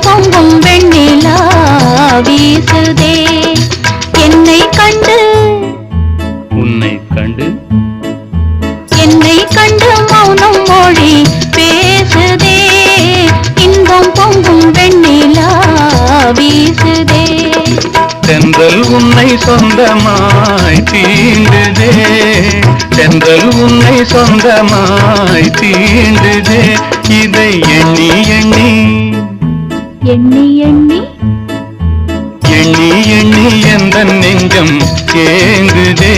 பொங்கும் வெண்ணிலா வீசுதே என்னை கண்டு உன்னை கண்டு என்னை கண்டு மௌனம் மொழி பேசுதே இன்பம் பொங்கும் வெண்ணிலா வீசுதே தென்றல் உன்னை சொந்தமாய் தீண்டுதே தென்றல் உன்னை சொந்தமாய் தீண்டுதே இதை எண்ணி எண்ணி எண்ணி எண்ணி எண்ணி எண்ணி எந்த நெஞ்சம் ஏங்குதே